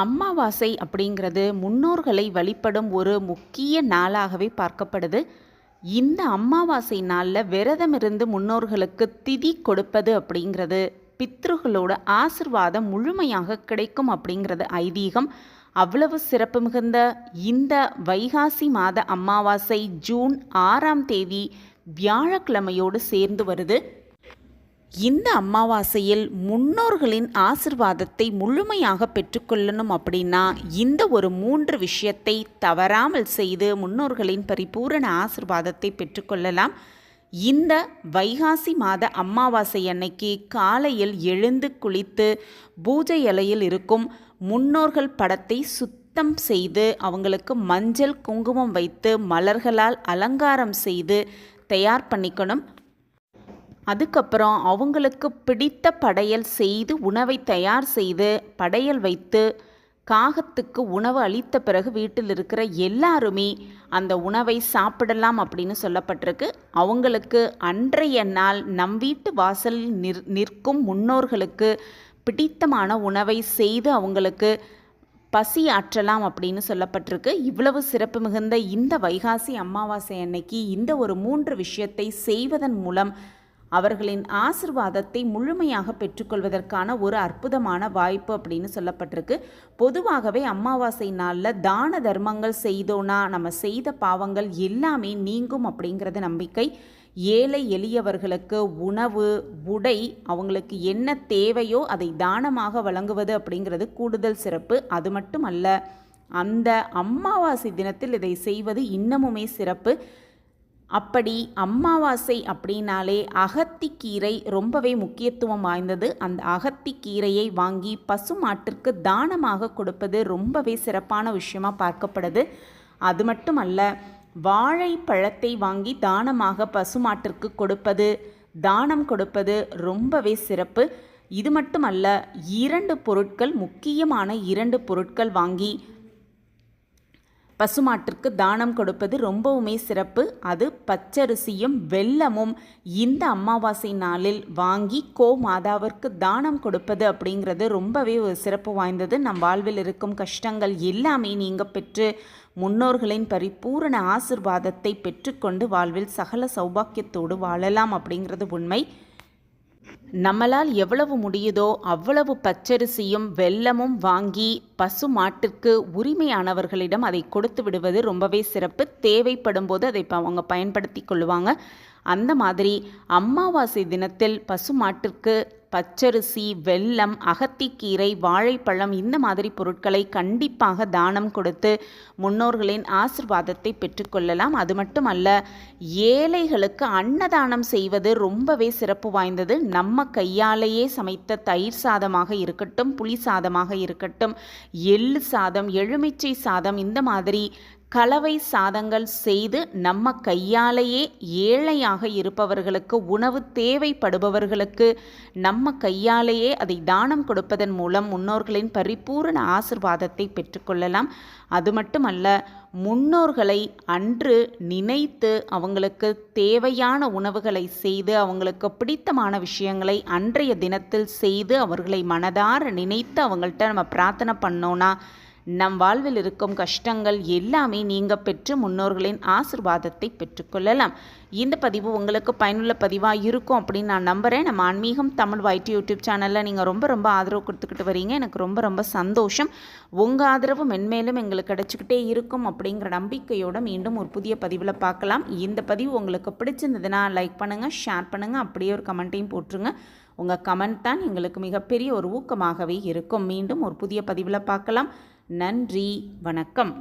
அமாவாசை அப்படிங்கிறது முன்னோர்களை வழிபடும் ஒரு முக்கிய நாளாகவே பார்க்கப்படுது. இந்த அமாவாசை நாளில் விரதம் இருந்து முன்னோர்களுக்கு திதி கொடுப்பது அப்படிங்கிறது பித்ருகளோட ஆசிர்வாதம் முழுமையாக கிடைக்கும் அப்படிங்கிறது ஐதீகம். அவ்வளவு சிறப்பு மிகுந்த இந்த வைகாசி மாத அமாவாசை ஜூன் 6ஆம் தேதி வியாழக்கிழமையோடு சேர்ந்து வருது. இந்த அமாவாசையில் முன்னோர்களின் ஆசிர்வாதத்தை முழுமையாக பெற்றுக்கொள்ளணும் அப்படின்னா இந்த ஒரு 3 விஷயத்தை தவறாமல் செய்து முன்னோர்களின் பரிபூரண ஆசிர்வாதத்தை பெற்றுக்கொள்ளலாம். இந்த வைகாசி மாத அமாவாசை அன்னைக்கு காலையில் எழுந்து குளித்து பூஜை அறையில் இருக்கும் முன்னோர்கள் படத்தை சுத்தம் செய்து அவங்களுக்கு மஞ்சள் குங்குமம் வைத்து மலர்களால் அலங்காரம் செய்து தயார் பண்ணிக்கணும். அதுக்கப்புறம் அவங்களுக்கு பிடித்த படையல் செய்து உணவை தயார் செய்து படையல் வைத்து காகத்துக்கு உணவு அளித்த பிறகு வீட்டில் இருக்கிற எல்லாருமே அந்த உணவை சாப்பிடலாம் அப்படின்னு சொல்லப்பட்டிருக்கு. அவங்களுக்கு அன்றைய நாள் நம் வீட்டு வாசலில் நிற்கும் முன்னோர்களுக்கு பிடித்தமான உணவை செய்து அவங்களுக்கு பசி ஆற்றலாம் அப்படின்னு சொல்லப்பட்டிருக்கு. இவ்வளவு சிறப்பு மிகுந்த இந்த வைகாசி அமாவாசை அன்னைக்கு இந்த ஒரு 3 விஷயத்தை செய்வதன் மூலம் அவர்களின் ஆசிர்வாதத்தை முழுமையாக பெற்றுக்கொள்வதற்கான ஒரு அற்புதமான வாய்ப்பு அப்படின்னு சொல்லப்பட்டிருக்கு. பொதுவாகவே அமாவாசை நாளில் தான தர்மங்கள் செய்தோன்னா நம்ம செய்த பாவங்கள் எல்லாமே நீங்கும் அப்படிங்கிறது நம்பிக்கை. ஏழை எளியவர்களுக்கு உணவு உடை அவங்களுக்கு என்ன தேவையோ அதை தானமாக வழங்குவது அப்படிங்கிறது கூடுதல் சிறப்பு. அது மட்டுமல்ல, அந்த அமாவாசை தினத்தில் இதை செய்வது இன்னமுமே சிறப்பு. அப்படி அமாவாசை அப்படின்னாலே அகத்திக்கீரை ரொம்பவே முக்கியத்துவம் வாய்ந்தது. அந்த அகத்திக்கீரையை வாங்கி பசுமாட்டிற்கு தானமாக கொடுப்பது ரொம்பவே சிறப்பான விஷயமா பார்க்கப்படுது. அது மட்டுமல்ல, வாழைப்பழத்தை வாங்கி தானமாக பசுமாட்டிற்கு கொடுப்பது தானம் கொடுப்பது ரொம்பவே சிறப்பு. இது மட்டுமல்ல, 2 பொருட்கள் முக்கியமான 2 பொருட்கள் வாங்கி பசுமாட்டிற்கு தானம் கொடுப்பது ரொம்பவுமே சிறப்பு. அது பச்சரிசியும் வெல்லமும் இந்த அமாவாசை நாளில் வாங்கி மாதாவிற்கு தானம் கொடுப்பது அப்படிங்கிறது ரொம்பவே ஒரு சிறப்பு வாய்ந்தது. நம் வாழ்வில் இருக்கும் கஷ்டங்கள் எல்லாமே நீங்க பெற்று முன்னோர்களின் பரிபூரண ஆசிர்வாதத்தை பெற்றுக்கொண்டு வாழ்வில் சகல சௌபாக்கியத்தோடு வாழலாம் அப்படிங்கிறது உண்மை. நம்மளால் எவ்வளவு முடியுதோ அவ்வளவு பச்சரிசியும் வெல்லமும் வாங்கி பசு மாட்டிற்கு உரிமையானவர்களிடம் அதை கொடுத்து விடுவது ரொம்பவே சிறப்பு. தேவைப்படும் போது அதை அவங்க பயன்படுத்தி கொள்ளுவாங்க. அந்த மாதிரி அமாவாசை தினத்தில் பசு மாட்டிற்கு பச்சரிசி வெல்லம் அகத்திக்கீரை வாழைப்பழம் இந்த மாதிரி பொருட்களை கண்டிப்பாக தானம் கொடுத்து முன்னோர்களின் ஆசிர்வாதத்தை பெற்றுக்கொள்ளலாம். அது மட்டுமல்ல, ஏழைகளுக்கு அன்னதானம் செய்வது ரொம்பவே சிறப்பு வாய்ந்தது. நம்ம கையாலேயே சமைத்த தயிர் சாதமாக இருக்கட்டும், புளி சாதமாக இருக்கட்டும், எள்ளு சாதம், எலுமிச்சை சாதம் இந்த மாதிரி கலவை சாதங்கள் செய்து நம்ம கையாலேயே ஏழையாக இருப்பவர்களுக்கு உணவு தேவைப்படுபவர்களுக்கு நம்ம கையாலேயே அதை தானம் கொடுப்பதன் மூலம் முன்னோர்களின் பரிபூரண ஆசிர்வாதத்தை பெற்றுக்கொள்ளலாம். அது மட்டுமல்ல, முன்னோர்களை அன்று நினைத்து அவங்களுக்கு தேவையான உணவுகளை செய்து அவங்களுக்கு பிடித்தமான விஷயங்களை அன்றைய தினத்தில் செய்து அவர்களை மனதார நினைத்து அவங்கள்ட்ட நம்ம பிரார்த்தனை பண்ணோன்னா நம் வாழ்வில் இருக்கும் கஷ்டங்கள் எல்லாமே நீங்க பெற்று முன்னோர்களின் ஆசிர்வாதத்தை பெற்றுக்கொள்ளலாம். இந்த பதிவு உங்களுக்கு பயனுள்ள பதிவாக இருக்கும் அப்படின்னு நான் நம்புகிறேன். நம்ம ஆன்மீகம் தமிழ் YT யூடியூப் சேனலில் நீங்கள் ரொம்ப ஆதரவு கொடுத்துக்கிட்டு வரீங்க. எனக்கு ரொம்ப சந்தோஷம். உங்கள் ஆதரவு மென்மேலும் எங்களுக்கு கிடச்சிக்கிட்டே இருக்கும் அப்படிங்கிற நம்பிக்கையோடு மீண்டும் ஒரு புதிய பதிவில் பார்க்கலாம். இந்த பதிவு உங்களுக்கு பிடிச்சிருந்ததுன்னா லைக் பண்ணுங்கள், ஷேர் பண்ணுங்கள், அப்படியே ஒரு கமெண்ட்டையும் போட்டுருங்க. உங்கள் கமெண்ட் தான் எங்களுக்கு மிகப்பெரிய ஒரு ஊக்கமாகவே இருக்கும். மீண்டும் ஒரு புதிய பதிவில் பார்க்கலாம். நன்றி, வணக்கம்.